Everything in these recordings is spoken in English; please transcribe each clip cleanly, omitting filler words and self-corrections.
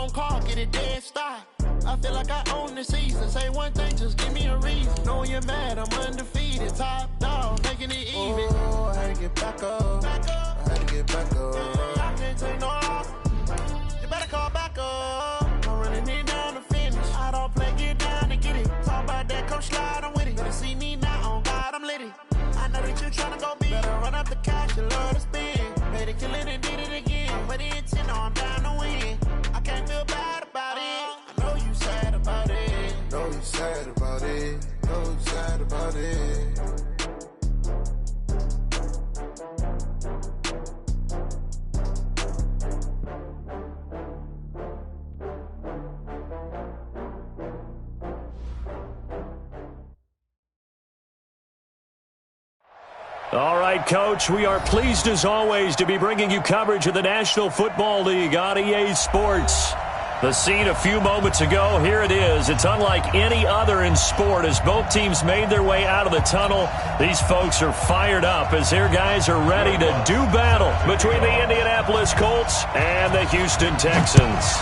phone call, get it dead stop. I feel like I own the season. Say one thing, just give me a reason. Knowing you're mad, I'm undefeated. Top dog, making it even. Oh, I had to get back up. I had to get back up. I can't take no loss. You better call back up. I'm running it down to finish. I don't play, get down to get it. Talk about that, come slide, I'm with it. Better see me now, on God, I'm litty. I know that you tryna go big. Better run up the cash, you love to spend. Better kill it and did it again. But the intent, no, I'm down to win. I can't feel bad about it. I know you sad about it. Know you sad about it. Know you sad about it. All right, Coach, we are pleased as always to be bringing you coverage of the National Football League on EA Sports. The scene a few moments ago, here it is. It's unlike any other in sport as both teams made their way out of the tunnel. These folks are fired up as their guys are ready to do battle between the Indianapolis Colts and the Houston Texans.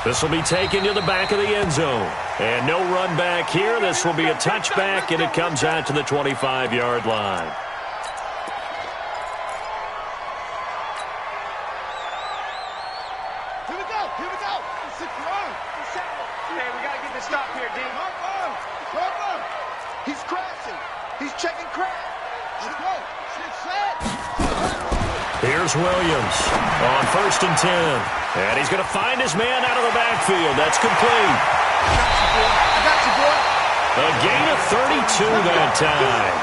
This will be taken to the back of the end zone. And no run back here. This will be a touchback, and it comes out to the 25-yard line. Here we go. Here we go. Hey, we got to get this stop here, D. He's crashing. He's checking crash. Let's go. Here's Williams on 1st and 10. And he's going to find his man out of the backfield. That's complete. I got you, boy. A gain of 32 that time.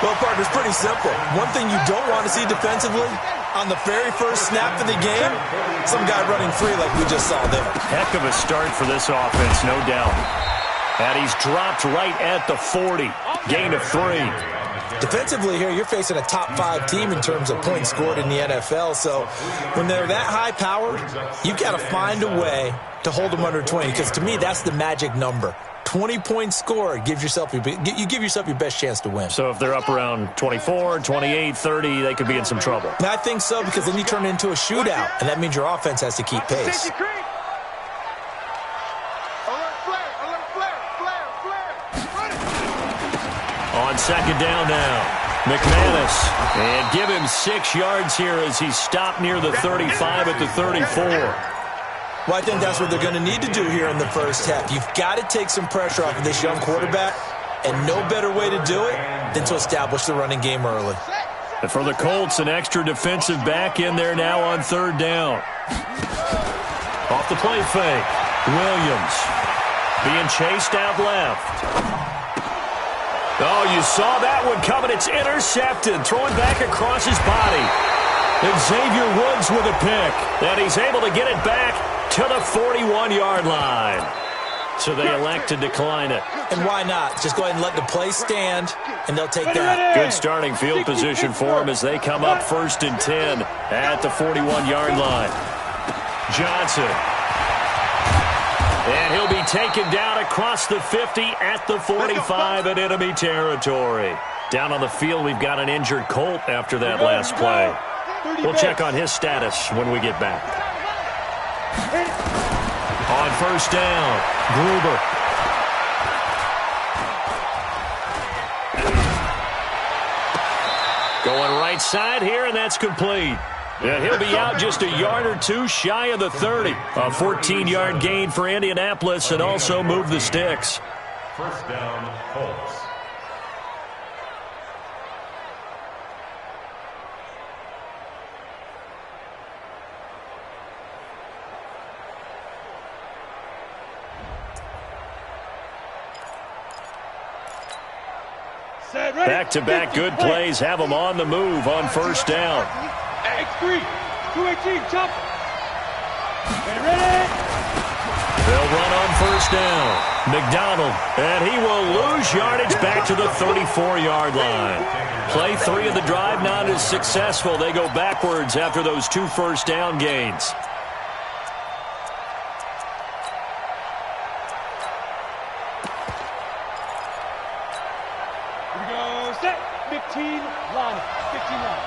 Well, partner, it's pretty simple. One thing you don't want to see defensively, on the very first snap of the game, some guy running free like we just saw there. Heck of a start for this offense, no doubt. And he's dropped right at the 40. Gain of 3. Defensively here, you're facing a top 5 team in terms of points scored in the NFL. So when they're that high-powered, you got to find a way to hold them under 20. Because to me, that's the magic number. 20 points scored, you give yourself your best chance to win. So if they're up around 24, 28, 30, they could be in some trouble. I think so, because then you turn it into a shootout, and that means your offense has to keep pace. On 2nd down now, McManus. And give him 6 yards here as he's stopped near the 35 at the 34. Well, I think that's what they're going to need to do here in the first half. You've got to take some pressure off of this young quarterback, and no better way to do it than to establish the running game early. And for the Colts, an extra defensive back in there now on 3rd down. Off the play fake, Williams being chased out left. Oh, you saw that one coming. It's intercepted, throwing back across his body. And Xavier Woods with a pick. And he's able to get it back to the 41-yard line. So they elect to decline it. And why not? Just go ahead and let the play stand, and they'll take that. Good starting field position for them as they come up 1st and 10 at the 41-yard line. Johnson. And he'll be taken down across the 50 at the 45 in enemy territory. Down on the field, we've got an injured Colt after that last play. We'll check on his status when we get back. On 1st down, Gruber. Going right side here, and that's complete. And he'll be out just a yard or two shy of the 30. A 14-yard gain for Indianapolis and also move the sticks. 1st down, Colts. Back-to-back good plays have them on the move on 1st down. X3, 218, jump. Ready. They'll run on 1st down. McDonald, and he will lose yardage back to the 34-yard line. Play 3 of the drive not as successful. They go backwards after those 2 first down gains. Here we go, set, 15, line, 15 line.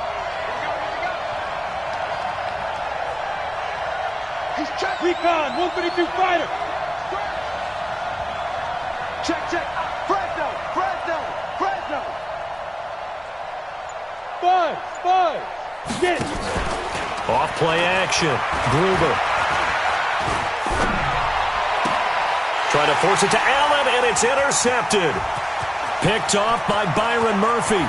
Here we go. He's checked. Recon, 152 fighter. Check, check. Fresno, Fresno, Fresno. Five. Get it. Off play action. Gruber. Trying to force it to Allen, and it's intercepted. Picked off by Byron Murphy.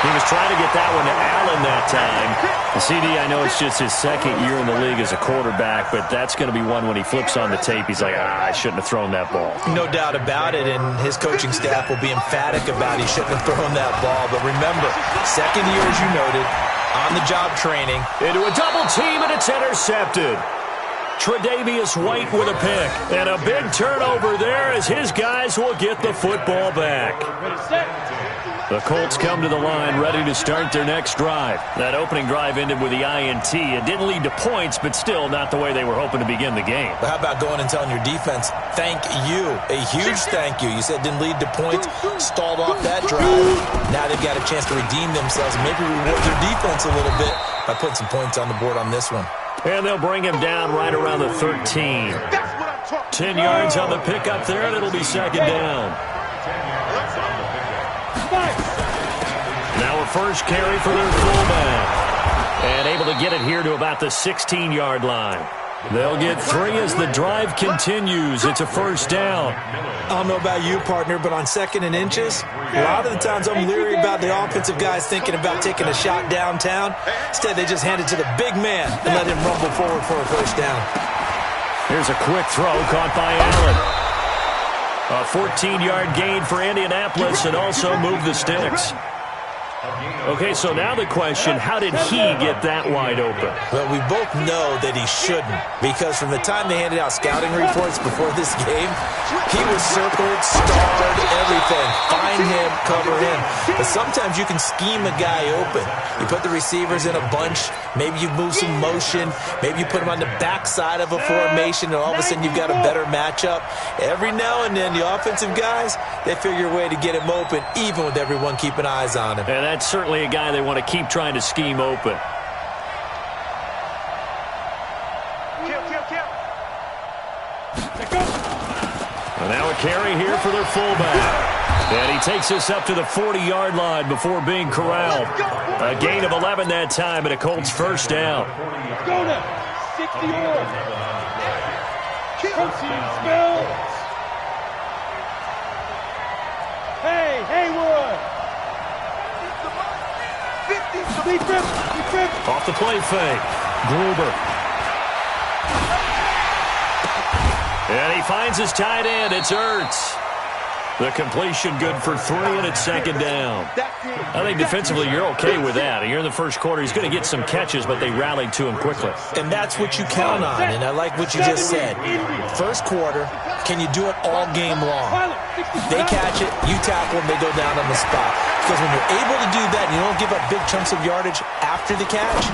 He was trying to get that one to Allen that time. The CD, I know it's just his second year in the league as a quarterback, but that's going to be one when he flips on the tape. He's like, I shouldn't have thrown that ball. No doubt about it, and his coaching staff will be emphatic about he shouldn't have thrown that ball. But remember, second year, as you noted, on-the-job training. Into a double team, and it's intercepted. Tre'Davious White with a pick. And a big turnover there as his guys will get the football back. The Colts come to the line ready to start their next drive. That opening drive ended with the INT. It didn't lead to points, but still not the way they were hoping to begin the game. But how about going and telling your defense, thank you, a huge thank you. You said it didn't lead to points, stalled off that drive. Now they've got a chance to redeem themselves and maybe reward their defense a little bit by putting some points on the board on this one. And they'll bring him down right around the 13. 10 yards on the pickup there, and it'll be second down. Now a first carry for their fullback. And able to get it here to about the 16-yard line. They'll get 3 as the drive continues. It's a first down. I don't know about you, partner, but on second and inches, a lot of the times I'm leery about the offensive guys thinking about taking a shot downtown. Instead, they just hand it to the big man and let him rumble forward for a first down. Here's a quick throw caught by Allen. A 14-yard gain for Indianapolis and also move the sticks. Okay, so now the question, how did he get that wide open? Well, we both know that he shouldn't, because from the time they handed out scouting reports before this game, he was circled, starred, everything. Find him, cover him. But sometimes you can scheme a guy open. You put the receivers in a bunch, maybe you move some motion, maybe you put him on the backside of a formation, and all of a sudden you've got a better matchup. Every now and then, the offensive guys, they figure a way to get him open, even with everyone keeping eyes on him. And that's certainly a guy they want to keep trying to scheme open. And now a carry here for their fullback. And he takes us up to the 40-yard line before being corralled. A gain of 11 that time and a Colts first down. Go now. 60 yards. Proceed, spells. Hey, Hayward. Off the play fake. Gruber. And he finds his tight end. It's Ertz. The completion good for 3, and it's second down. I think defensively you're okay with that. You're in the first quarter. He's going to get some catches, but they rallied to him quickly. And that's what you count on, and I like what you just said. First quarter, can you do it all game long? They catch it, you tackle them, they go down on the spot. Because when you're able to do that and you don't give up big chunks of yardage after the catch,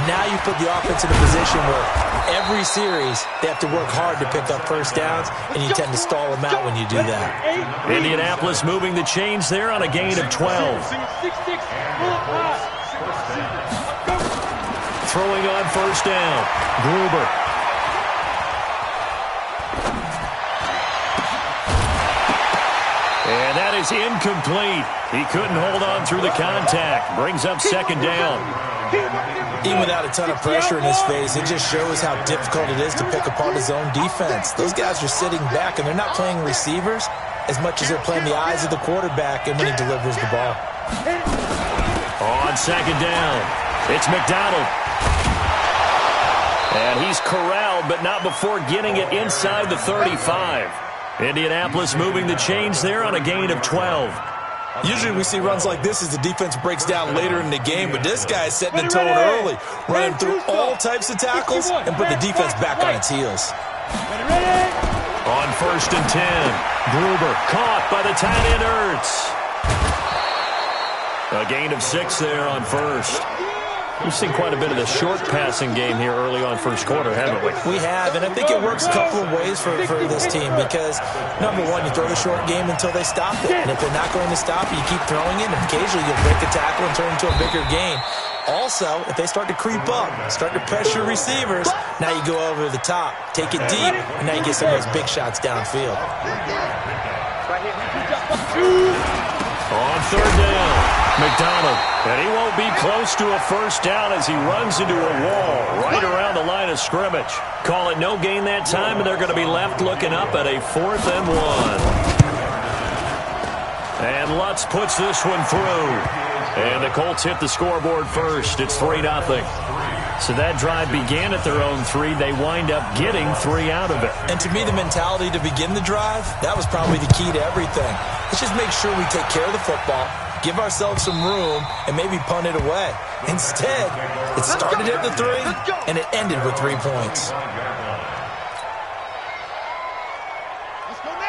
now you put the offense in a position where every series they have to work hard to pick up first downs, and you tend to stall them out when you do that. Indianapolis moving the chains there on a gain of 12. Throwing on first down. Gruber. And that is incomplete. He couldn't hold on through the contact. Brings up second down. Even without a ton of pressure in his face, it just shows how difficult it is to pick apart his own defense. Those guys are sitting back, and they're not playing receivers as much as they're playing the eyes of the quarterback and when he delivers the ball. On second down, it's McDonald. And he's corralled, but not before getting it inside the 35. Indianapolis moving the chains there on a gain of 12. Usually we see runs like this as the defense breaks down later in the game, but this guy is setting the tone early, running through all types of tackles and put the defense back on its heels. On first and 10, Gruber caught by the tight end Ertz. A gain of 6 there on first. We've seen quite a bit of the short passing game here early on first quarter, haven't we? We have, and I think it works a couple of ways for this team because, number one, you throw the short game until they stop it. And if they're not going to stop it, you keep throwing it, and occasionally you'll break a tackle and turn it into a bigger gain. Also, if they start to creep up, start to pressure receivers, now you go over the top, take it deep, and now you get some of those big shots downfield. On third down, McDonald, and he won't be close to a first down as he runs into a wall right around the line of scrimmage. Call it no gain that time, and they're going to be left looking up at a 4th and 1. And Lutz puts this one through. And the Colts hit the scoreboard first. It's 3-0. So that drive began at their own 3. They wind up getting 3 out of it. And to me, the mentality to begin the drive, that was probably the key to everything. Let's just make sure we take care of the football, give ourselves some room, and maybe punt it away. Instead, it started at the 3, and it ended with 3 points.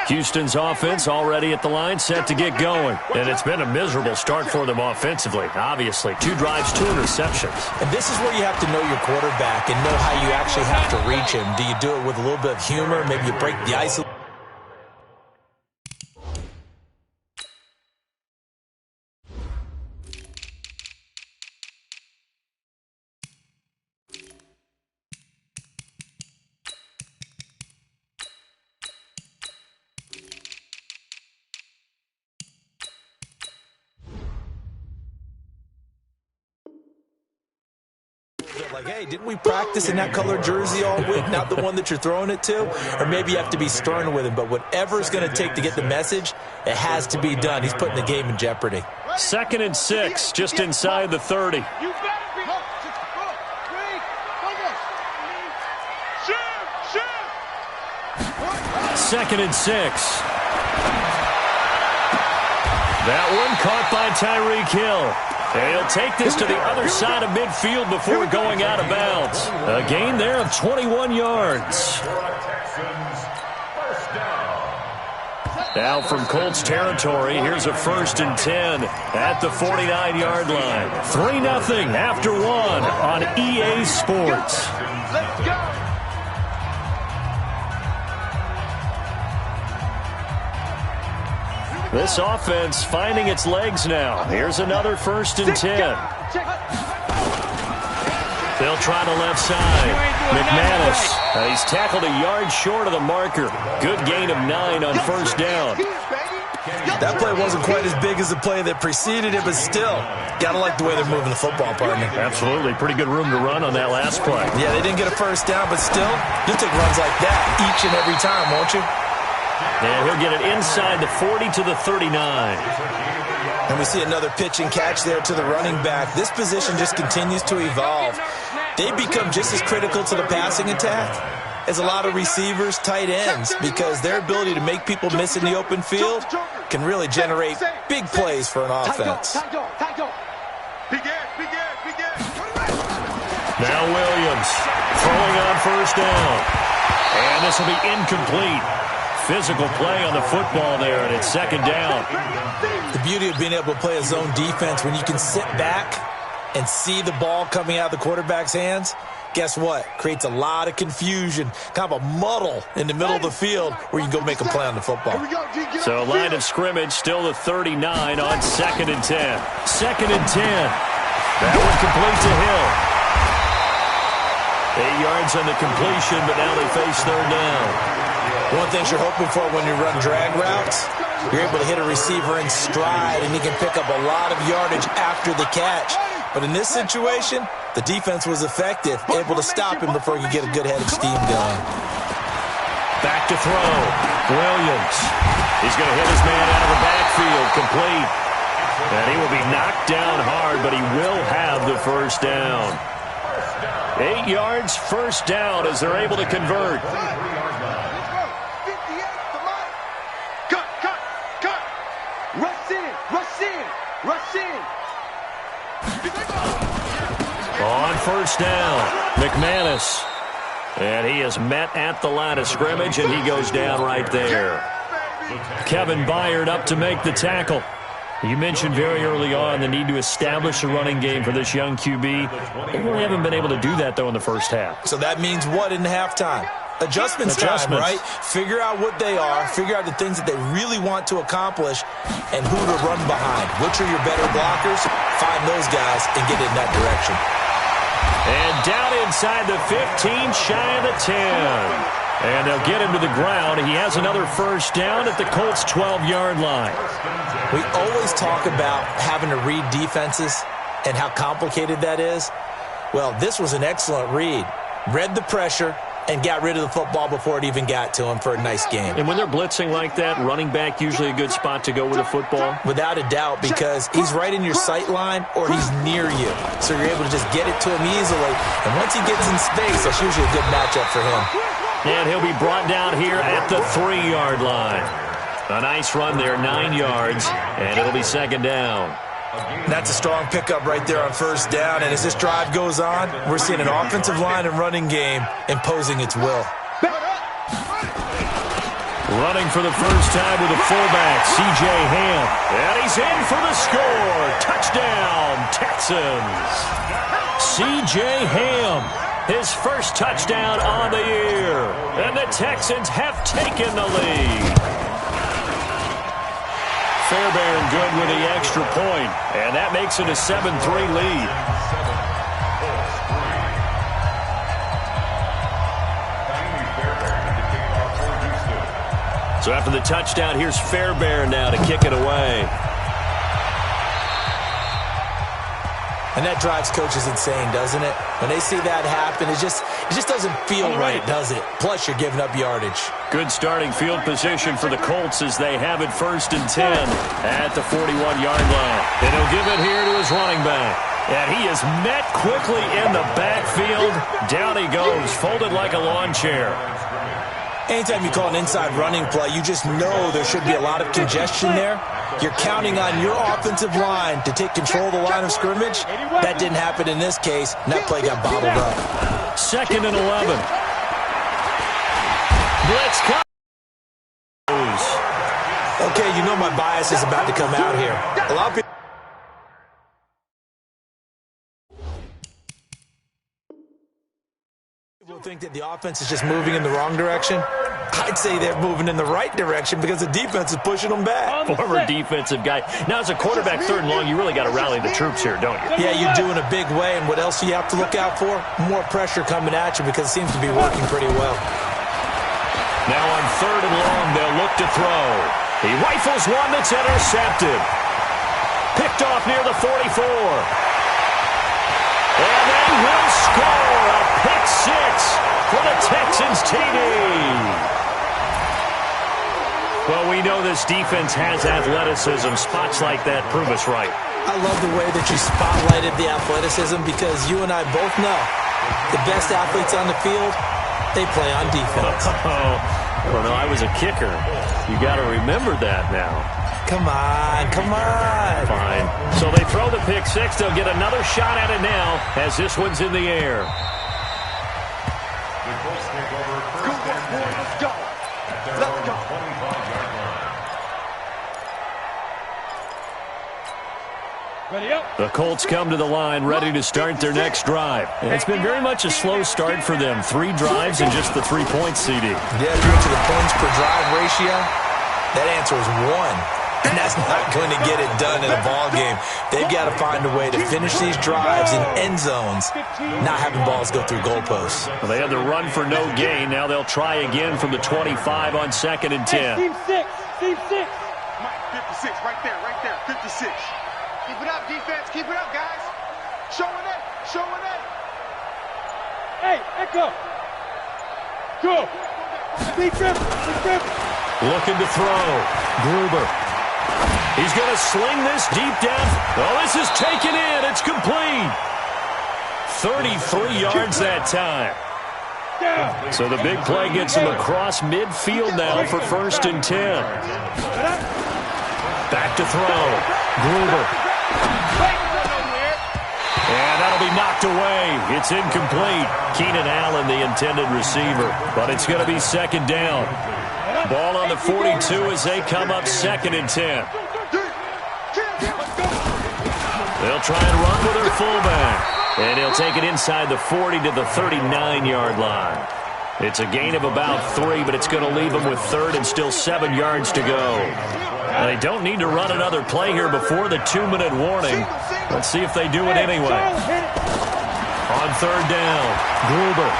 Houston's offense already at the line, set to get going. And it's been a miserable start for them offensively, obviously. 2 drives, 2 interceptions. And this is where you have to know your quarterback and know how you actually have to reach him. Do you do it with a little bit of humor? Maybe you break the ice a little. Like, hey, didn't we practice in that color jersey all week? Not the one that you're throwing it to? Or maybe you have to be stern with him. But whatever it's going to take to get the message, it has to be done. He's putting the game in jeopardy. 2nd and 6, just inside the 30. You better be shoot. 2nd and 6. That one caught by Tyreek Hill. And he'll take this to the other side of midfield before going out of bounds. A gain there of 21 yards. Now from Colts territory, here's a 1st and 10 at the 49-yard line. 3-0 after 1 on EA Sports. Let's go. This offense finding its legs now. Here's another 1st and 10. They'll try the left side. McManus. He's tackled a yard short of the marker. Good gain of 9 on 1st down. That play wasn't quite as big as the play that preceded it, but still, gotta like the way they're moving the football, partner. Absolutely. Pretty good room to run on that last play. Yeah, they didn't get a 1st down, but still, you'll take runs like that each and every time, won't you? And he'll get it inside the 40 to the 39. And we see another pitch and catch there to the running back. This position just continues to evolve. They become just as critical to the passing attack as a lot of receivers, tight ends, because their ability to make people miss in the open field can really generate big plays for an offense. Now Williams throwing on 1st down. And this will be incomplete. Physical play on the football there, and it's 2nd down. The beauty of being able to play a zone defense, when you can sit back and see the ball coming out of the quarterback's hands, guess what? Creates a lot of confusion, kind of a muddle in the middle of the field where you can go make a play on the football. So line of scrimmage still the 39 on 2nd and 10. 2nd and 10. That one complete to Hill. 8 yards on the completion, but now they face 3rd down. One thing you're hoping for when you run drag routes, you're able to hit a receiver in stride, and he can pick up a lot of yardage after the catch. But in this situation, the defense was effective, able to stop him before he could get a good head of steam going. Back to throw. Williams. He's going to hit his man out of the backfield. Complete. And he will be knocked down hard, but he will have the 1st down. 8 yards, 1st down as they're able to convert. On 1st down, McManus. And he is met at the line of scrimmage, and he goes down right there. Kevin Byard up to make the tackle. You mentioned very early on the need to establish a running game for this young QB. They really haven't been able to do that, though, in the first half. So that means what in halftime? Adjustments time, right? Figure out what they are, figure out the things that they really want to accomplish, and who to run behind. Which are your better blockers? Find those guys and get in that direction. And down inside the 15, shy of the 10. And they'll get him to the ground. He has another first down at the Colts' 12-yard line. We always talk about having to read defenses and how complicated that is. Well, this was an excellent read. Read the pressure and got rid of the football before it even got to him for a nice game. And when they're blitzing like that, running back usually a good spot to go with a football? Without a doubt, because he's right in your sight line or he's near you. So you're able to just get it to him easily. And once he gets in space, that's usually a good matchup for him. And he'll be brought down here at the 3-yard line. A nice run there, 9 yards, and it'll be second down. That's a strong pickup right there on first down. And as this drive goes on, we're seeing an offensive line and running game imposing its will. Running for the first time with a fullback, C.J. Ham. And he's in for the score. Touchdown, Texans. C.J. Ham, his first touchdown on the year. And the Texans have taken the lead. Fairbairn good with the extra point, and that makes it a 7-3 lead. So after the touchdown, here's Fairbairn now to kick it away. And that drives coaches insane, doesn't it? When they see that happen, it just doesn't feel right, does it? Plus, you're giving up yardage. Good starting field position for the Colts as they have it 1st and 10 at the 41-yard line. And he'll give it here to his running back. And he is met quickly in the backfield. Down he goes, folded like a lawn chair. Anytime you call an inside running play, you just know there should be a lot of congestion there. You're counting on your offensive line to take control of the line of scrimmage. That didn't happen in this case, and that play got bottled up. 2nd and 11. Blitz comes. Okay, you know my bias is about to come out here. A lot of people think that the offense is just moving in the wrong direction. I'd say they're moving in the right direction because the defense is pushing them back. Former defensive guy. Now, as a quarterback 3rd and long, you really got to rally the troops here, don't you? Yeah, you're doing a big way, and what else do you have to look out for? More pressure coming at you because it seems to be working pretty well. Now on 3rd and long, they'll look to throw. He rifles one that's intercepted. Picked off near the 44. And they will score a pick 6 for the Texans TD. Well, we know this defense has athleticism. Spots like that prove us right. I love the way that you spotlighted the athleticism because you and I both know the best athletes on the field, they play on defense. Well, no, I was a kicker. You got to remember that now. Come on, come on. Fine. So they throw the pick 6. They'll get another shot at it now as this one's in the air. Let's go. Let's go. Ready up. The Colts come to the line ready to start their next drive. And it's been very much a slow start for them. 3 drives and just the 3 points, CD. Yeah, if you're into the points per drive ratio, that answer is 1. And that's not going to get it done in a ball game. They've got to find a way to finish these drives in end zones, not having balls go through goalposts. Well, they had the run for no gain. Now they'll try again from the 25 on 2nd and 10. Team 6. Team 6. Mike, 56, right there, 56. Keep it up, defense. Keep it up, guys. Showing it. Hey, echo. Go. Big trip. Looking to throw. Gruber. He's going to sling this deep down. Oh, this is taken in. It's complete. 33 yards that time. So the big play gets him across midfield now for 1st and 10. Back to throw. Gruber. And that'll be knocked away. It's incomplete. Keenan Allen, the intended receiver. But it's going to be 2nd down. Ball on the 42 as they come up 2nd and 10. They'll try and run with their fullback. And he'll take it inside the 40 to the 39-yard line. It's a gain of about 3, but it's going to leave them with third and still 7 yards to go. Now, they don't need to run another play here before the 2-minute warning. Let's see if they do it anyway. On third down, Gruber.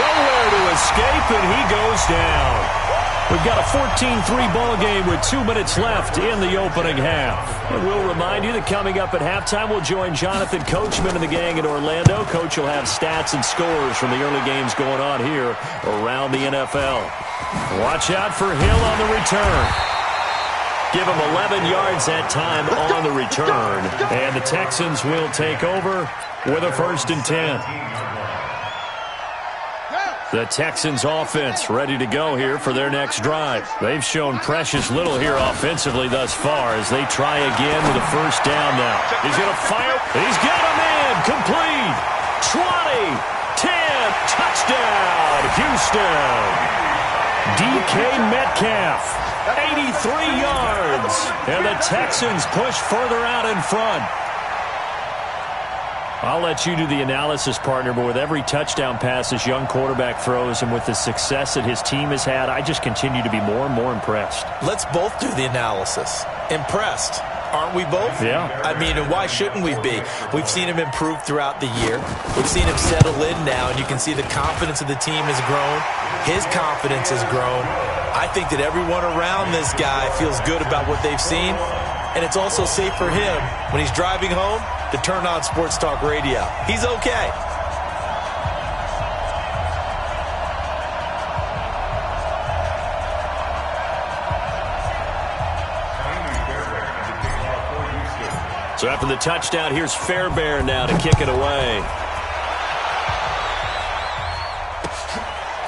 Nowhere to escape, and he goes down. We've got a 14-3 ball game with 2 minutes left in the opening half. And we'll remind you that coming up at halftime, we'll join Jonathan Coachman and the gang in Orlando. Coach will have stats and scores from the early games going on here around the NFL. Watch out for Hill on the return. Give him 11 yards that time on the return. And the Texans will take over with a 1st and 10. The Texans offense ready to go here for their next drive. They've shown precious little here offensively thus far as they try again with a 1st down now. He's going to fire. He's got him in. Complete. 20. 10. Touchdown. Houston. DK Metcalf. 83 yards. And the Texans push further out in front. I'll let you do the analysis, partner, but with every touchdown pass this young quarterback throws and with the success that his team has had, I just continue to be more and more impressed. Let's both do the analysis. Impressed. Aren't we both? Yeah. I mean, and why shouldn't we be? We've seen him improve throughout the year. We've seen him settle in now, and you can see the confidence of the team has grown. His confidence has grown. I think that everyone around this guy feels good about what they've seen, and it's also safe for him when he's driving home to turn on Sports Talk Radio. He's okay. So after the touchdown, here's Fairbairn now to kick it away.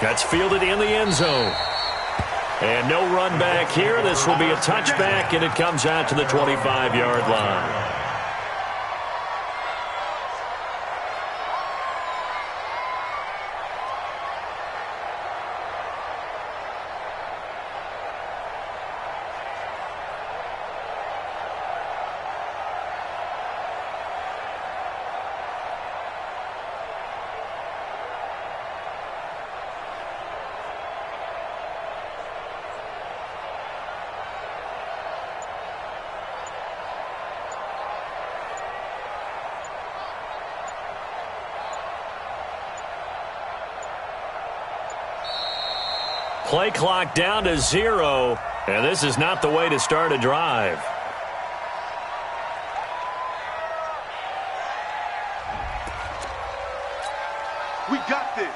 That's fielded in the end zone. And no run back here. This will be a touchback, and it comes out to the 25-yard line. Play clock down to 0, and this is not the way to start a drive. We got this.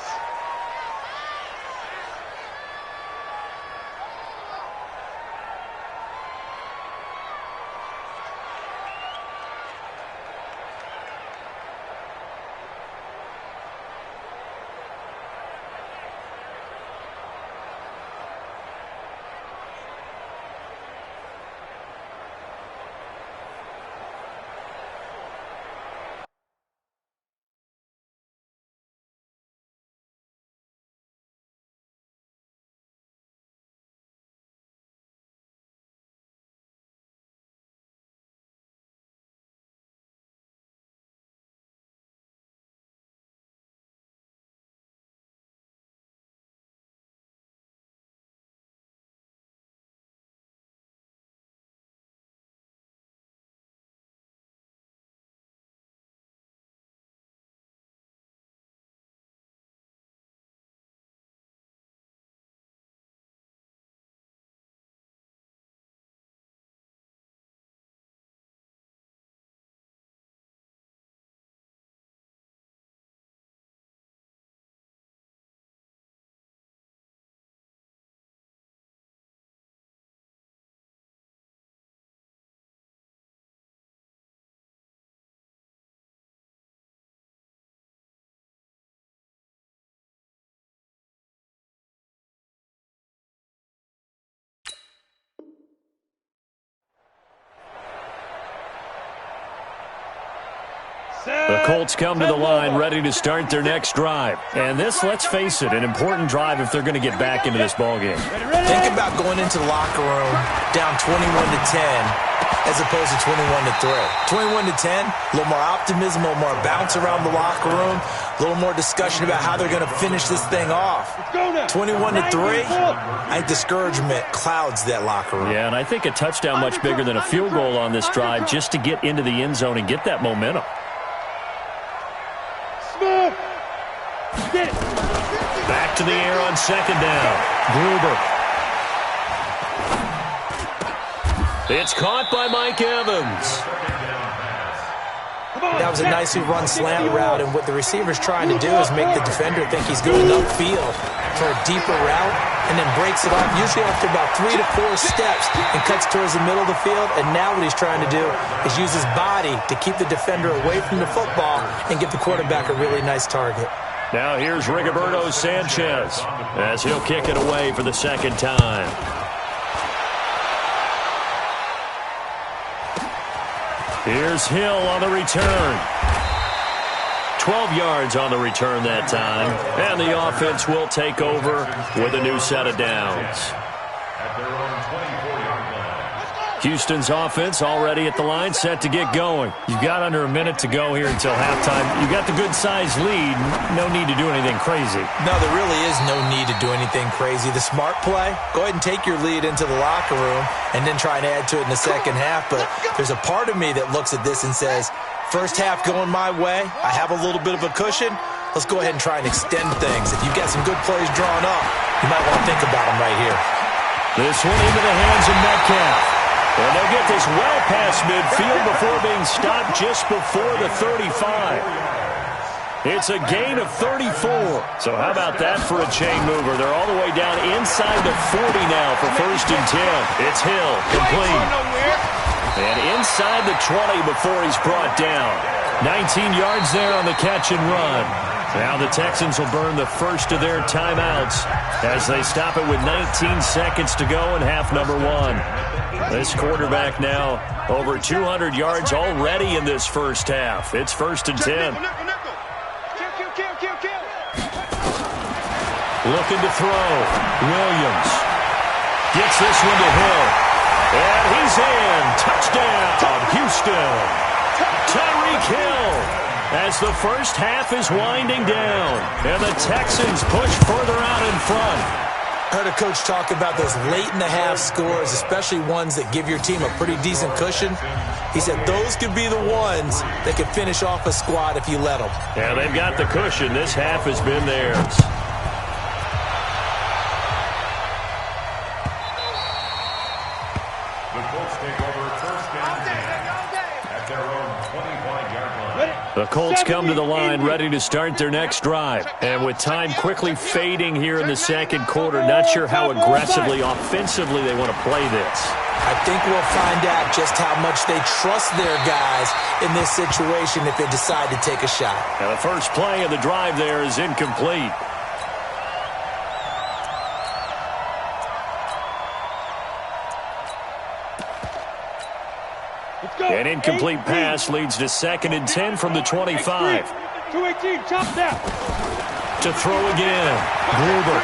The Colts come to the line ready to start their next drive. And this, let's face it, an important drive if they're going to get back into this ballgame. Think about going into the locker room down 21-10 as opposed to 21-3. 21-10, a little more optimism, a little more bounce around the locker room, a little more discussion about how they're going to finish this thing off. 21-3, I think discouragement clouds that locker room. Yeah, and I think a touchdown much bigger than a field goal on this drive just to get into the end zone and get that momentum. Smith! Get it! Back to the air on second down. Gruber. It's caught by Mike Evans. That was a nicely run slant route, and what the receiver's trying to do is make the defender think he's going upfield for a deeper route, and then breaks it off, usually after about 3 to 4 steps, and cuts towards the middle of the field. And now what he's trying to do is use his body to keep the defender away from the football and give the quarterback a really nice target. Now here's Rigoberto Sanchez as he'll kick it away for the second time. Here's Hill on the return. 12 yards on the return that time. And the offense will take over with a new set of downs. At their own 24-yard line. Houston's offense already at the line, set to get going. You've got under a minute to go here until halftime. You've got the good-sized lead. No need to do anything crazy. No, there really is no need to do anything crazy. The smart play, go ahead and take your lead into the locker room and then try and add to it in the second half. But there's a part of me that looks at this and says, first half going my way, I have a little bit of a cushion. Let's go ahead and try and extend things. If you've got some good plays drawn up, you might want to think about them right here. This one into the hands of Metcalf. And they'll get this well past midfield before being stopped just before the 35. It's a gain of 34. So how about that for a chain mover? They're all the way down inside the 40 now for 1st and 10. It's Hill, complete. And inside the 20 before he's brought down. 19 yards there on the catch and run. Now the Texans will burn the first of their timeouts as they stop it with 19 seconds to go in half number 1. This quarterback now over 200 yards already in this first half. It's 1st and 10. Looking to throw. Williams gets this one to Hill. And he's in. Touchdown, Houston. Tyreek Hill as the first half is winding down. And the Texans push further out in front. Heard a coach talk about those late-in-the-half scores, especially ones that give your team a pretty decent cushion. He said those could be the ones that could finish off a squad if you let them. Yeah, they've got the cushion. This half has been theirs. The Colts take over 1st and 10 at their own 25-yard line. The Colts come to the line ready to start their next drive. And with time quickly fading here in the second quarter, not sure how aggressively, offensively they want to play this. I think we'll find out just how much they trust their guys in this situation if they decide to take a shot. And the first play of the drive there is incomplete. An incomplete pass leads to 2nd and 10 from the 25. 218, chop down. To throw again. Gruber.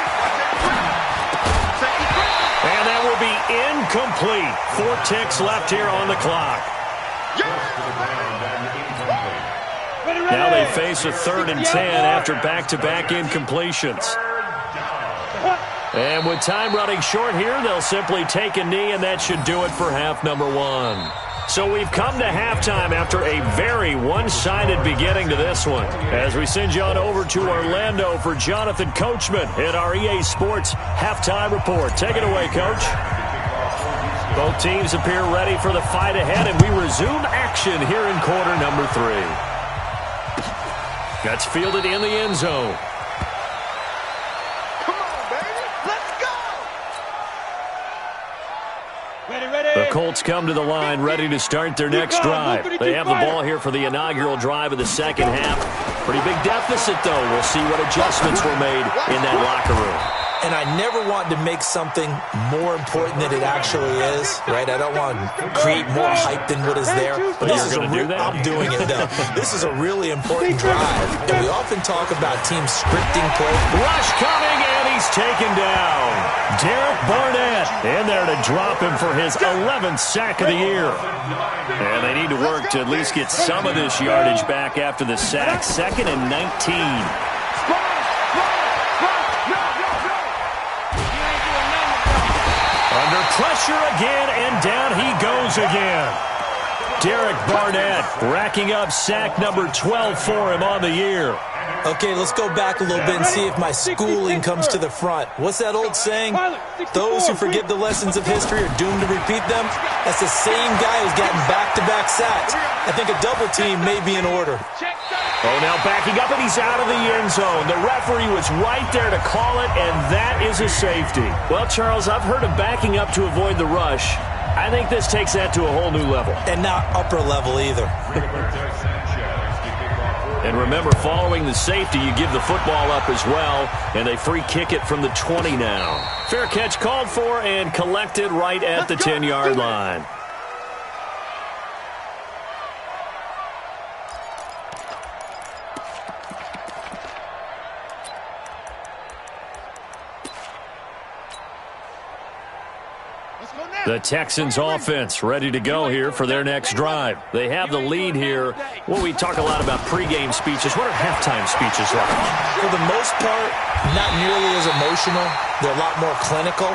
And that will be incomplete. 4 ticks left here on the clock. Now they face a 3rd and 10 after back-to-back incompletions. And with time running short here, they'll simply take a knee, and that should do it for half number 1. So we've come to halftime after a very one-sided beginning to this one. As we send you on over to Orlando for Jonathan Coachman at our EA Sports Halftime Report. Take it away, Coach. Both teams appear ready for the fight ahead, and we resume action here in quarter number 3. That's fielded in the end zone. The Colts come to the line ready to start their next drive. They have the ball here for the inaugural drive of the second half. Pretty big deficit, though. We'll see what adjustments were made in that locker room. And I never want to make something more important than it actually is, right? I don't want to create more hype than what is there. But this is I'm doing it, though. This is a really important drive. And we often talk about teams scripting play. Rush coming, and he he's taken down. Derek Barnett in there to drop him for his 11th sack of the year. And they need to work to at least get some of this yardage back after the sack. 2nd and 19. Under pressure again, and down he goes again. Derek Barnett racking up sack number 12 for him on the year. Okay, let's go back a little bit and see if my schooling comes to the front. What's that old saying? Those who forget the lessons of history are doomed to repeat them. That's the same guy who's gotten back-to-back sacks. I think a double team may be in order. Oh, now backing up, and he's out of the end zone. The referee was right there to call it, and that is a safety. Well, Charles, I've heard of backing up to avoid the rush. I think this takes that to a whole new level. And not upper level either. And remember, following the safety, you give the football up as well, and they free kick it from the 20 now. Fair catch called for and collected right at the 10-yard line. The Texans offense ready to go here for their next drive. They have the lead here. Well, we talk a lot about pregame speeches. What are halftime speeches like? For the most part, not nearly as emotional. They're a lot more clinical.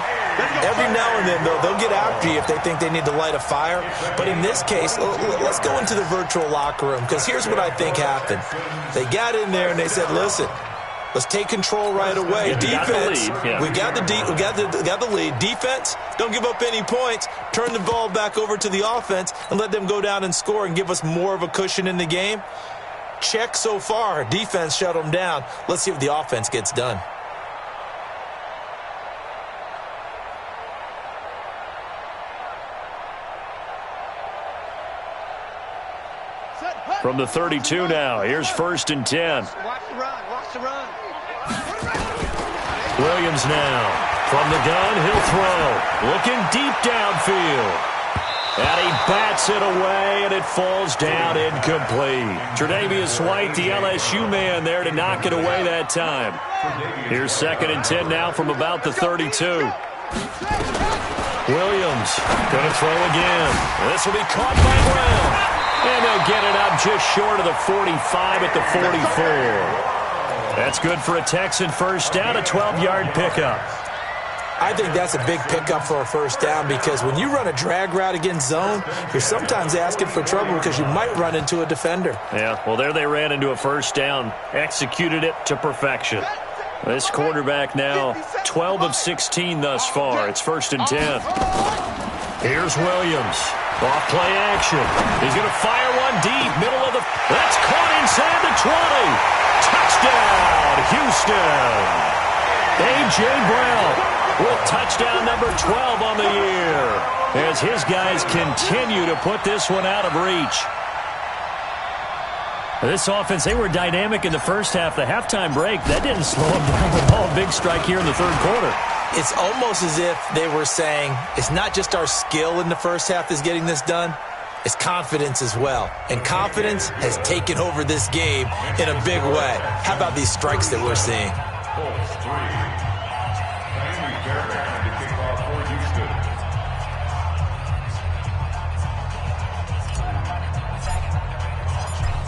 Every now and then, though, they'll get after you if they think they need to light a fire. But in this case, let's go into the virtual locker room, because here's what I think happened. They got in there and they said, listen, let's take control right away. Defense, we got the lead. Defense, don't give up any points. Turn the ball back over to the offense and let them go down and score and give us more of a cushion in the game. Check so far. Defense shut them down. Let's see if the offense gets done. From the 32 now, here's 1st and 10. Watch the run. Watch the run. Williams now. From the gun, he'll throw. Looking deep downfield. And he bats it away, and it falls down incomplete. Tre'Davious White, the LSU man, there to knock it away that time. Here's 2nd and 10 now from about the 32. Williams going to throw again. This will be caught by Brown. And they'll get it up just short of the 45 at the 44. That's good for a Texan first down, a 12-yard pickup. I think that's a big pickup for a first down, because when you run a drag route against zone, you're sometimes asking for trouble because you might run into a defender. Yeah, well, there they ran into a first down, executed it to perfection. This quarterback now 12 of 16 thus far. It's 1st and 10. Here's Williams. Off play action. He's going to fire one deep, middle of the... That's caught inside the 20. Touchdown, Houston. A.J. Brown with touchdown number 12 on the year, as his guys continue to put this one out of reach. This offense, they were dynamic in the first half. The halftime break, that didn't slow them down at all. Big strike here in the 3rd quarter. It's almost as if they were saying, it's not just our skill in the first half that's getting this done, it's confidence as well. And confidence has taken over this game in a big way. How about these strikes that we're seeing?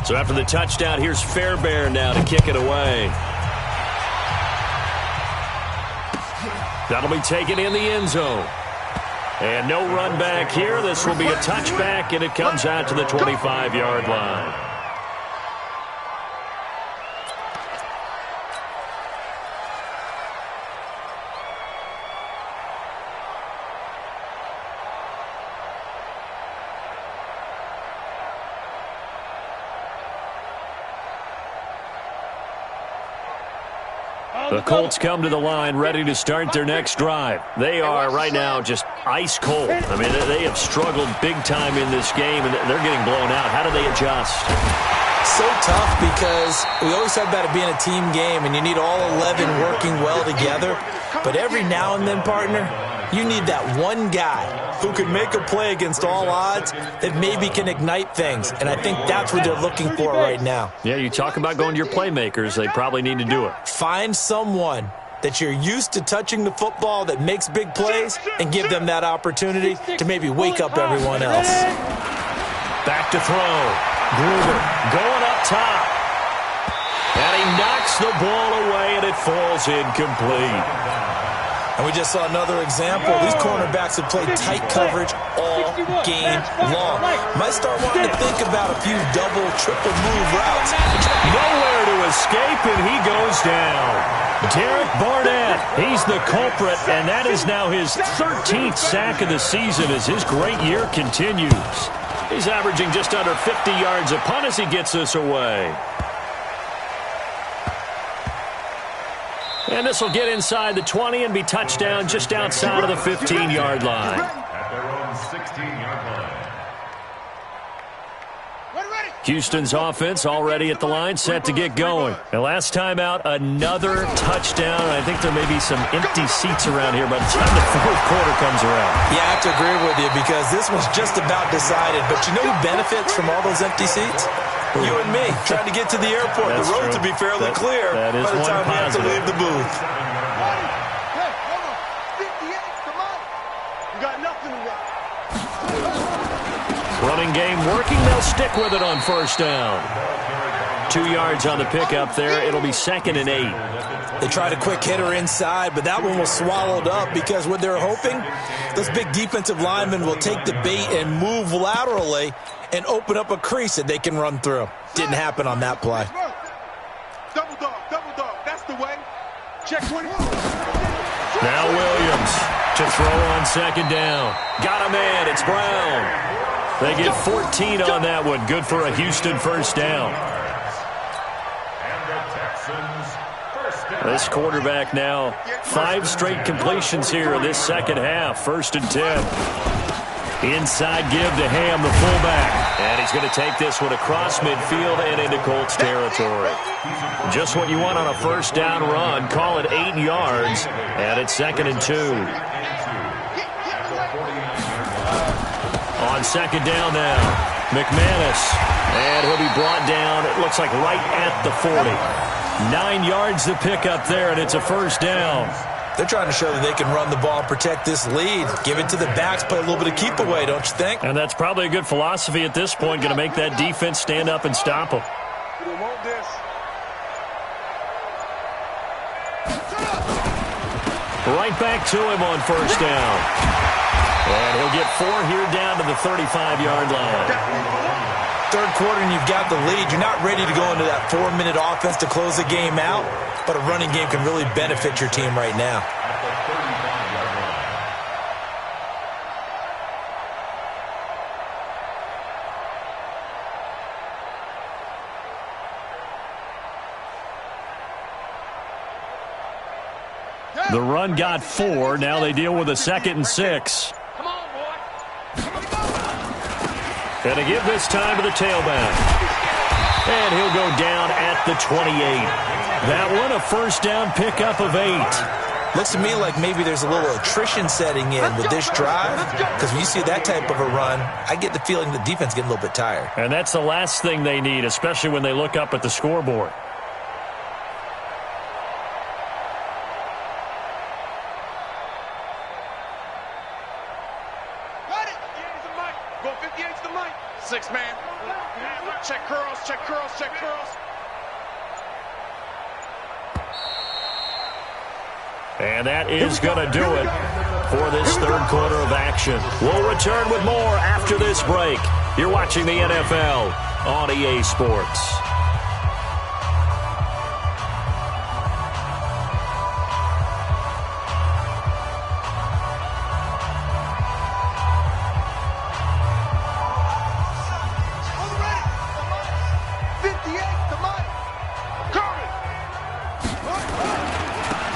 So after the touchdown, here's Fairbairn now to kick it away. That'll be taken in the end zone. And no run back here. This will be a touchback, and it comes out to the 25-yard line. The Colts come to the line ready to start their next drive. They are right now just ice cold. I mean, they have struggled big time in this game, and they're getting blown out. How do they adjust? So tough, because we always talk about it being a team game, and you need all 11 working well together. But every now and then, partner, you need that one guy who can make a play against all odds that maybe can ignite things. And I think that's what they're looking for right now. Yeah, you talk about going to your playmakers. They probably need to do it. Find someone that you're used to touching the football that makes big plays and give them that opportunity to maybe wake up everyone else. Back to throw. Gruber going up top. And he knocks the ball away, and it falls incomplete. And we just saw another example. These cornerbacks have played tight coverage all game long. Might start wanting to think about a few double, triple move routes. Nowhere to escape, and he goes down. Derek Barnett, he's the culprit, and that is now his 13th sack of the season as his great year continues. He's averaging just under 50 yards a punt as he gets this away. And this will get inside the 20 and be touchdown just outside of the 15-yard line. At their own 16-yard line. Houston's offense already at the line, set to get going. And last time out, another touchdown. I think there may be some empty seats around here by the time the fourth quarter comes around. Yeah, I have to agree with you because this was just about decided. But you know who benefits from all those empty seats? You and me, trying to get to the airport. That's the road true. to be fairly clear that is by the time we have to leave the booth. Hey, hold on. 58, come on. You got nothing to run. Running game working. They'll stick with it on first down. 2 yards on the pickup there. It'll be 2nd and 8. They tried a quick hitter inside, but that one was swallowed up because what they're hoping, those big defensive linemen will take the bait and move laterally and open up a crease that they can run through. Didn't happen on that play. Double dog. That's the way. Check 20. Now Williams to throw on 2nd down. Got a man. It's Brown. They get 14 on that one. Good for a Houston first down. And the Texans first down. This quarterback now 5 straight completions here in this second half. 1st and 10. Inside give to Ham, the fullback. And he's going to take this one across midfield and into Colts territory. Just what you want on a first down run. Call it 8 yards. And it's 2nd and 2. On 2nd down now, McManus. And he'll be brought down, it looks like right at the 40. 9 yards to pick up there, and it's a first down. They're trying to show that they can run the ball and protect this lead. Give it to the backs, play a little bit of keep away, don't you think? And that's probably a good philosophy at this point, going to make that defense stand up and stop them. We don't want this. Right back to him on first down. And he'll get 4 here down to the 35-yard line. Third quarter and you've got the lead. You're not ready to go into that 4-minute offense to close the game out, but a running game can really benefit your team right now. At the 35-yard line. The run got 4. Now they deal with a 2nd and 6. Come on, boy. And to give this time to the tailback. And he'll go down at the 28. That one a first down pickup of 8. Looks to me like maybe there's a little attrition setting in with this drive, because when you see that type of a run, I get the feeling the defense getting a little bit tired. And that's the last thing they need, especially when they look up at the scoreboard. Go 58's the mic. 6 man. Check curls, check curls, check curls. And that is going to do it for this third quarter of action. We'll return with more after this break. You're watching the NFL on EA Sports.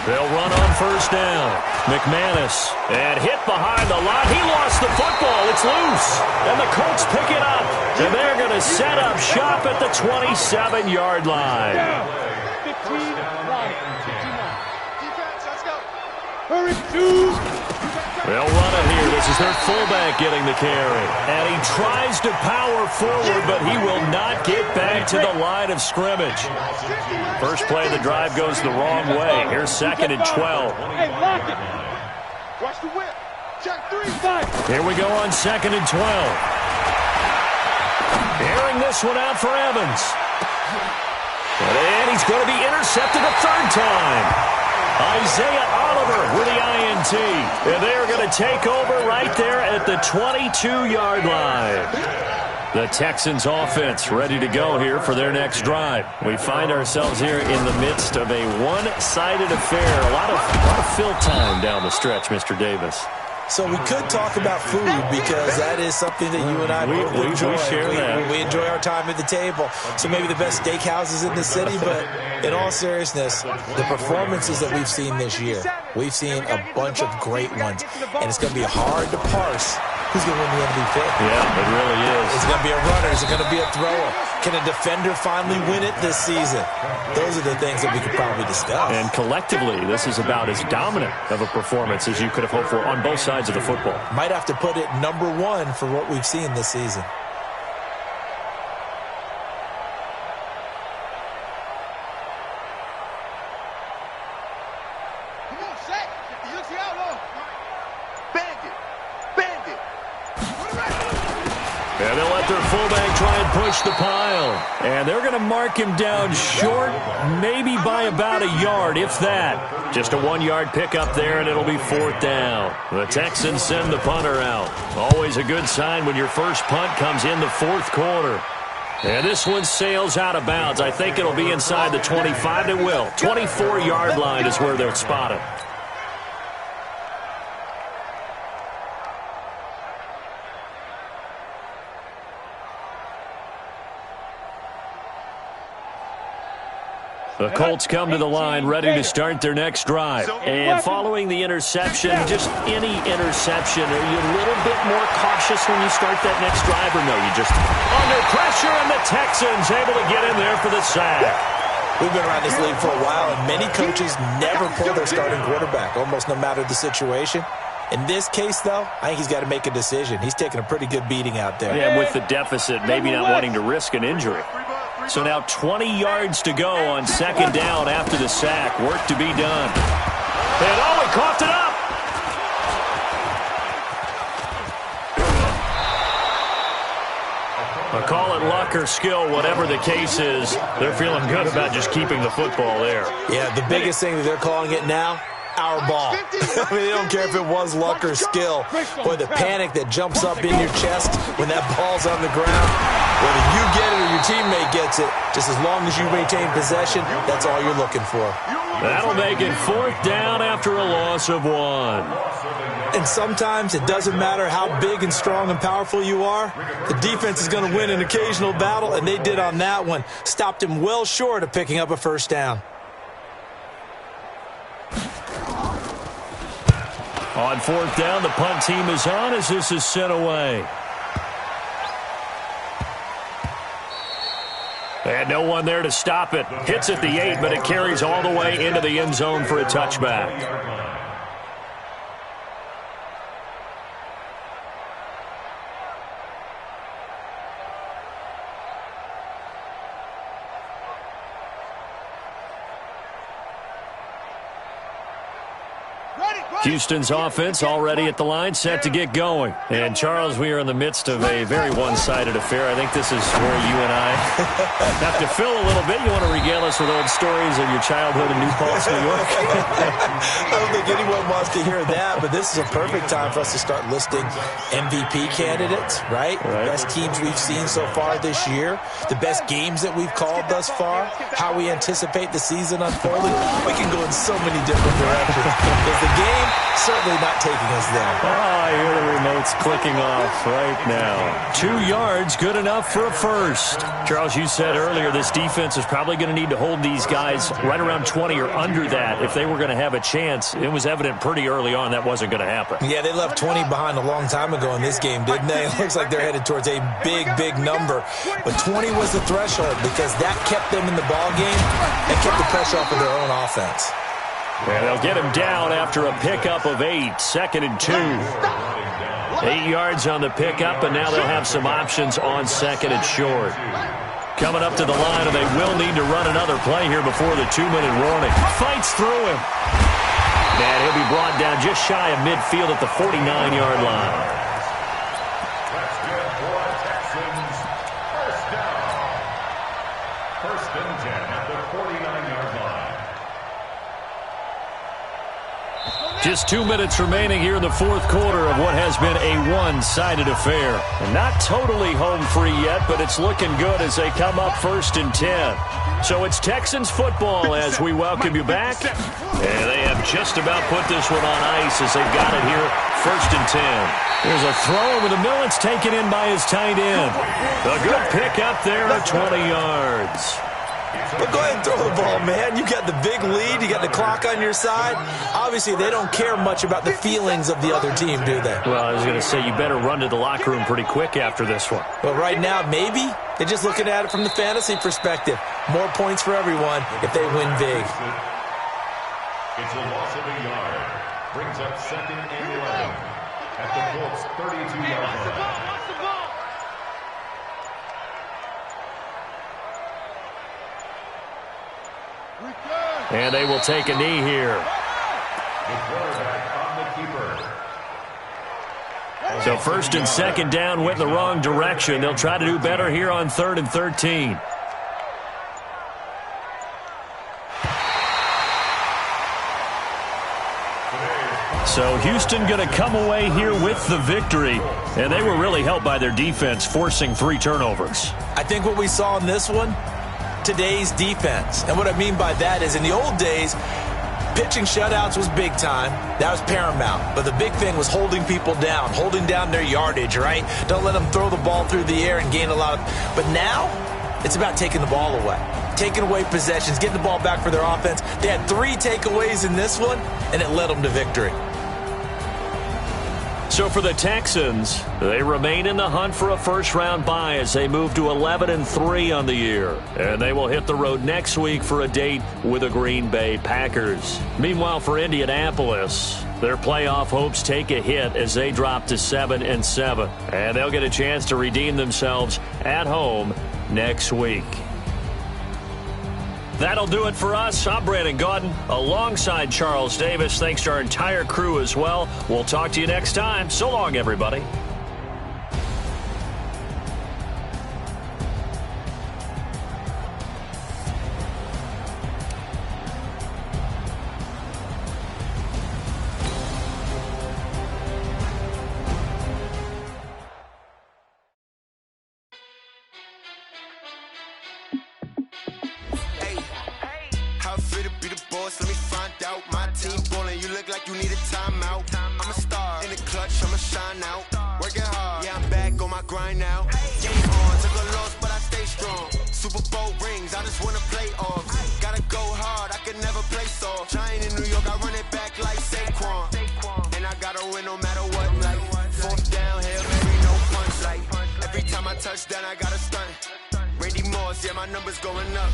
They'll run on first down. McManus, and hit behind the line. He lost the football. It's loose. And the Colts pick it up. And they're going to set up shop at the 27-yard line. 15 line. 15 line. Defense, let's go. Hurry, 2. They'll run it here. This is their fullback getting the carry. And he tries to power forward, but he will not get back to the line of scrimmage. First play of the drive goes the wrong way. Here's 2nd and 12. Hey, lock it. Watch the whip. Check 3. Here we go on 2nd and 12. Airing this one out for Evans. And he's going to be intercepted a third time. Isaiah Oliver with the INT. And they are going to take over right there at the 22-yard line. The Texans offense ready to go here for their next drive. We find ourselves here in the midst of a one-sided affair. A lot of fill time down the stretch, Mr. Davis. So we could talk about food because that is something that you and I enjoy. We share that. We enjoy our time at the table. So maybe the best steakhouses in the city, but in all seriousness, the performances that we've seen this year, we've seen a bunch of great ones, and it's going to be hard to parse who's going to win the MVP. Yeah, it really is. Is it going to be a runner? Is it going to be a thrower? Can a defender finally win it this season? Those are the things that we could probably discuss. And collectively, this is about as dominant of a performance as you could have hoped for on both sides of the football. Might have to put it #1 for what we've seen this season. Come on, Shaq. He looks out low. Bandit. Bandit. And they'll let their fullback try and push the pile. And they're going to mark him down short, maybe by about a yard, if that. Just a 1-yard pickup there, and it'll be 4th down. The Texans send the punter out. Always a good sign when your first punt comes in the 4th quarter. And this one sails out of bounds. I think it'll be inside the 25. It will. 24-yard line is where they'll spot it. The Colts come to the line ready to start their next drive. And following the interception, just any interception, are you a little bit more cautious when you start that next drive, or no? You just under pressure, and the Texans able to get in there for the sack. We've been around this league for a while, and many coaches never pull their starting quarterback, almost no matter the situation. In this case, though, I think he's got to make a decision. He's taking a pretty good beating out there. Yeah, with the deficit, maybe not wanting to risk an injury. So now 20 yards to go on 2nd down after the sack. Work to be done. And he coughed it up. I call it luck or skill, whatever the case is. They're feeling good about just keeping the football there. Yeah, the biggest thing that they're calling it now, our ball. I mean, they don't care if it was luck or skill. Boy, the panic that jumps up in your chest when that ball's on the ground, whether you get it or your teammate gets it, just as long as you maintain possession, that's all you're looking for. That'll make it 4th down after a loss of 1. And sometimes it doesn't matter how big and strong and powerful you are. The defense is going to win an occasional battle, and they did on that one. Stopped him well short of picking up a 1st down. On 4th down, the punt team is on as this is sent away. And no one there to stop it. Hits at the 8, but it carries all the way into the end zone for a touchback. Houston's offense already at the line, set to get going. And, Charles, we are in the midst of a very one-sided affair. I think this is where you and I have to fill a little bit. You want to regale us with old stories of your childhood in New Paltz, New York? I don't think anyone wants to hear that, but this is a perfect time for us to start listing MVP candidates, right? Best teams we've seen so far this year, the best games that we've called thus far, how we anticipate the season unfolding. We can go in so many different directions. Because the game certainly not taking us there. Oh, I hear the remotes clicking off right now. 2 yards, good enough for a first. Charles, you said earlier this defense is probably going to need to hold these guys right around 20 or under that if they were going to have a chance. It was evident pretty early on that wasn't going to happen. Yeah, they left 20 behind a long time ago in this game, didn't they? It looks like they're headed towards a big, big number. But 20 was the threshold because that kept them in the ball game and kept the pressure off of their own offense. And they'll get him down after a pickup of 8, 2nd and 2. 8 yards on the pickup, and now they'll have some options on 2nd and short. Coming up to the line, and they will need to run another play here before the 2-minute warning. Fights through him. And he'll be brought down just shy of midfield at the 49-yard line. That's good for Texans. First down. 1st and 10 at the 49-yard line. Just 2 minutes remaining here in the 4th quarter of what has been a one-sided affair. And not totally home free yet, but it's looking good as they come up 1st and 10. So it's Texans football as we welcome you back. And they have just about put this one on ice as they've got it here 1st and 10. There's a throw over the middle. It's taken in by his tight end. A good pick up there at 20 yards. But go ahead and throw the ball, man. You got the big lead. You got the clock on your side. Obviously, they don't care much about the feelings of the other team, do they? Well, I was going to say you better run to the locker room pretty quick after this one. Well, right now, maybe. They're just looking at it from the fantasy perspective. More points for everyone if they win big. It's a loss of a yard. Brings up 2nd and 11 at the Colts 32-yard line. And they will take a knee here. The quarterback on the keeper. So 1st and 2nd down went in the wrong direction. They'll try to do better here on 3rd and 13. So Houston going to come away here with the victory. And they were really helped by their defense, forcing 3 turnovers. I think what we saw in this one, today's defense. And what I mean by that is in the old days, pitching shutouts was big time. That was paramount. But the big thing was holding people down, holding down their yardage, right? Don't let them throw the ball through the air and gain a lot of... But now, it's about taking the ball away. Taking away possessions, getting the ball back for their offense. They had 3 takeaways in this one, and it led them to victory. So for the Texans, they remain in the hunt for a first-round bye as they move to 11-3 on the year. And they will hit the road next week for a date with the Green Bay Packers. Meanwhile, for Indianapolis, their playoff hopes take a hit as they drop to 7-7. And they'll get a chance to redeem themselves at home next week. That'll do it for us. I'm Brandon Gaudin alongside Charles Davis. Thanks to our entire crew as well. We'll talk to you next time. So long, everybody. Touchdown, I got a stunt. Randy Moss, yeah, my number's going up.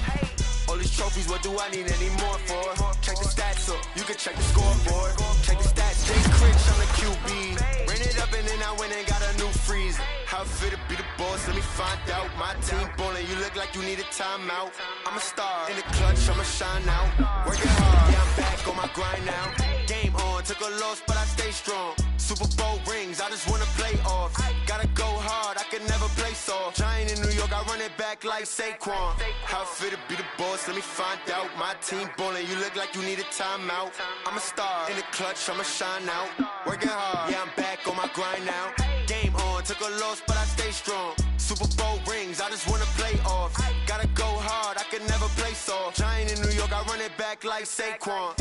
All these trophies, what do I need any more for? Check the stats up, you can check the scoreboard. Check the stats, Jay Critch, I'm the QB. Ran it up and then I went and got a new freeze. How it feel to be the boss, let me find out. My team ballin', you look like you need a timeout. I'm a star, in the clutch, I'ma shine out. Working hard, yeah, I'm back on my grind now. Game on, took a loss, but I stay strong. Super Bowl rings, I just wanna play off. Gotta go hard, I can never play soft. Giant in New York, I run it back like Saquon. How it feel to be the boss, let me find out. My team ballin', you look like you need a timeout. I'm a star, in the clutch, I'ma shine out. Working hard, yeah, I'm back on my grind now. Game on, took a loss, but I stay strong. Super Bowl rings, I just wanna play off. Gotta go hard, I can never play soft. Giant in New York, I run it back like Saquon.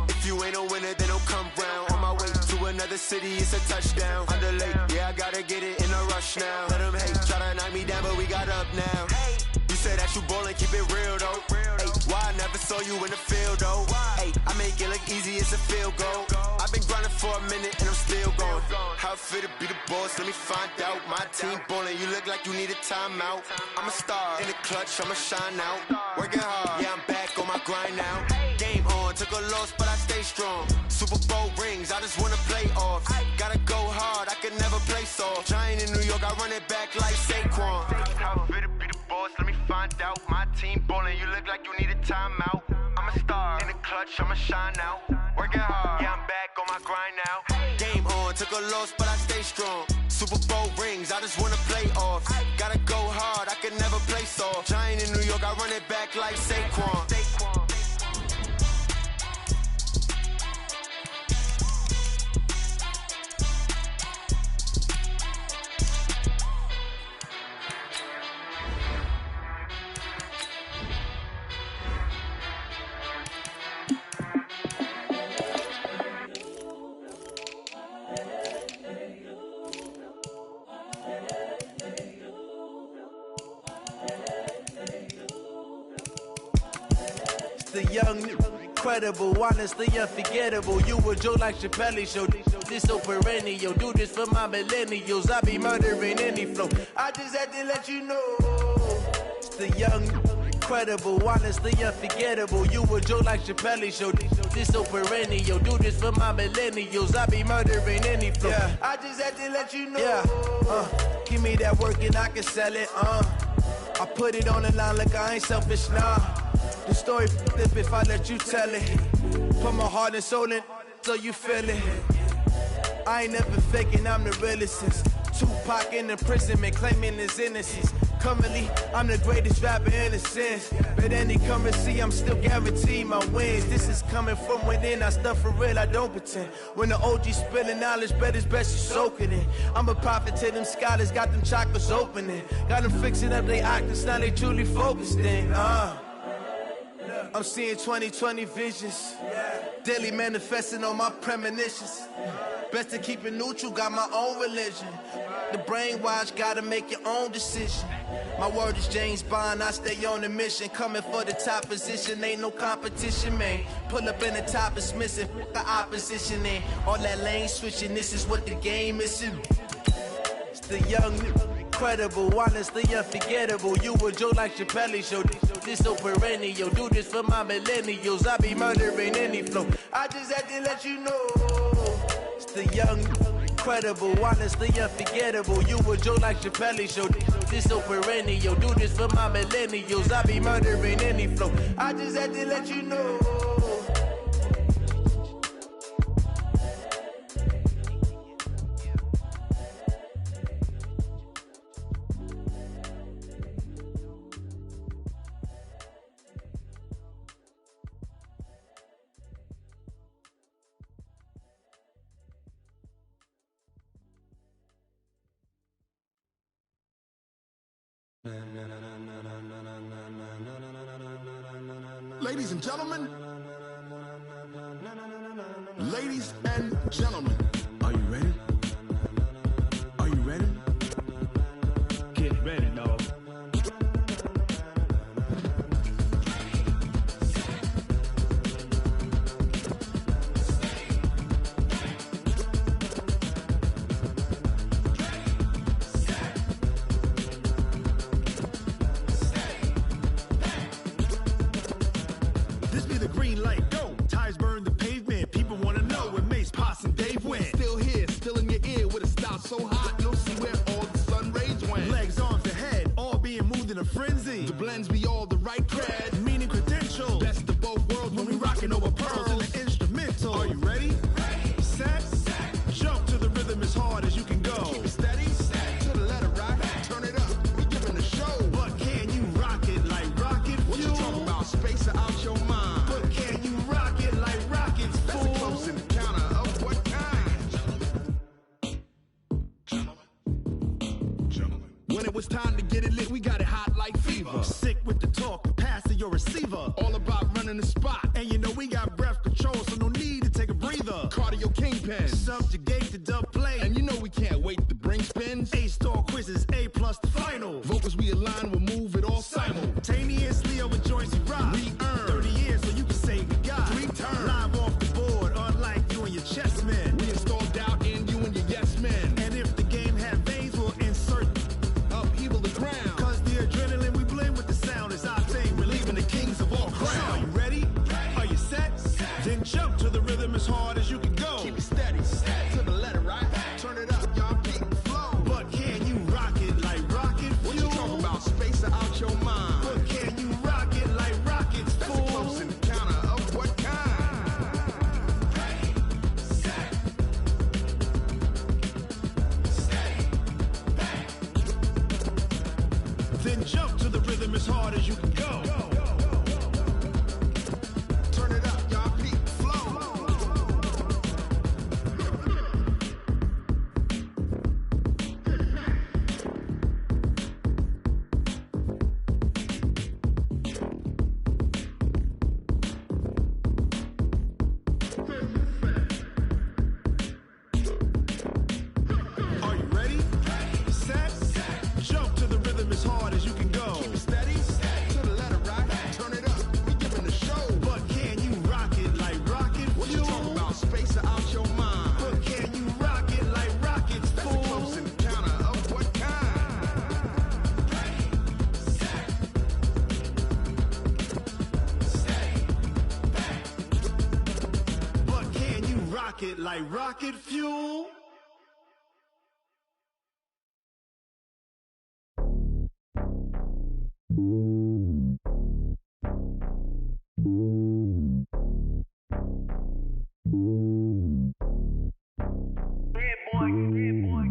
If you ain't a winner, then don't come round. On my way to another city, it's a touchdown. Underlay, yeah, I gotta get it in a rush now. Let them hate, try to knock me down, but we got up now. You say that you ballin', keep it real though. Hey, why I never saw you in the field though? Hey, I make it look easy, it's a field goal. I've been grinding. running for a minute and I'm still going. How it feel to be the boss? Let me find out. My team ballin', you look like you need a timeout. I'm a star in the clutch, I'ma shine out. Working hard, yeah, I'm back on my grind now. Game on, took a loss, but I stay strong. Super Bowl rings, I just wanna play off. Gotta go hard, I can never play soft. Giant in New York, I run it back like Saquon. How it feel to be the boss? Let me find out. My team ballin', you look like you need a timeout. I'm a star in the clutch, I'ma shine out. Working hard, yeah, I'm back on my grind now. Game on, took a loss, but I stay strong. Super Bowl rings, I just wanna play off. Gotta go hard, I can never play soft. Giant in New York, I run it back like Saquon. The young, incredible, honestly unforgettable. You a Joe like Chappelle show. This so perennial. Do this for my millennials. I be murdering any flow. I just had to let you know. It's the young, incredible, honestly unforgettable. You a Joe like Chappelle show. This so perennial. Do this for my millennials. I be murdering any flow. Yeah. I just had to let you know. Yeah. Give me that work and I can sell it. I put it on the line like I ain't selfish, nah. The story flip if I let you tell it. Put my heart and soul in so you feel it. I ain't never faking, I'm the realest since Tupac in imprisonment, claiming his innocence. Currently, I'm the greatest rapper in a sense. But any currency, I'm still guaranteed my wins. This is coming from within, I stuff for real, I don't pretend. When the OG spilling knowledge, bet it's best you soak it in. I'm a prophet to them scholars, got them chakras opening. Got them fixing up they octaves, now they truly focused in. I'm seeing 2020 visions, daily manifesting on my premonitions. Best to keep it neutral, got my own religion. The brainwash, gotta make your own decision. My word is James Bond, I stay on the mission. Coming for the top position, ain't no competition, man. Pull up in the top, it's missing, the opposition in. All that lane switching, this is what the game is. It's the young, incredible, honestly unforgettable. You a Joe like Chappelle show. This so perennial. Do this for my millennials. I be murdering any flow. I just had to let you know. It's the young, incredible, honestly unforgettable. You a Joe like Chappelle show. This so perennial. Do this for my millennials. I be murdering any flow. I just had to let you know. Ladies and gentlemen, ladies and gentlemen, are you ready? Are you ready? Get ready, dog. So hot, you'll see where all the sun rays went. Legs, arms, ahead, all being moved in a frenzy. The blends be all the right cred, meaning credentials. Best of both worlds when we rockin' over pearls in the instrumental. Are you ready? Ready. Set. Jump to the rhythm as hard as you can go. Keep it steady. To the letter right. Turn it up. We giving the show. But can you rock it like rocket fuel? What you talking about? Space out your mind. But can you rock it like rockets? That's a close encounter of what kind? When it was time to get it lit, we got it hot like fever. Sick with the talk, pass to your receiver. All about running the spot. And you know we got breath control, so no need to take a breather. Cardio kingpin, subjugate the dub play. And you know we can't wait to bring spins. A-star quizzes, A+ the final. Vocals we align, we'll move it all simultaneously over joints we rock. We earn 30 years so you can say we got 3 turns. Live off the board, unlike you and your chess men. rocket like rocket fuel.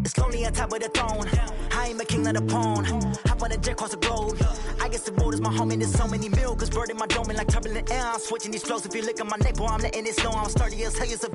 It's lonely on top of the throne. I ain't a king of the pawn. Hop on a jet across the globe. I guess the world is my home and there's so many milk. Cause bird in my dome and like turbulent air. I'm switching these flows. If you look at my neck, boy, I'm letting it snow. I'm sturdy as hell as a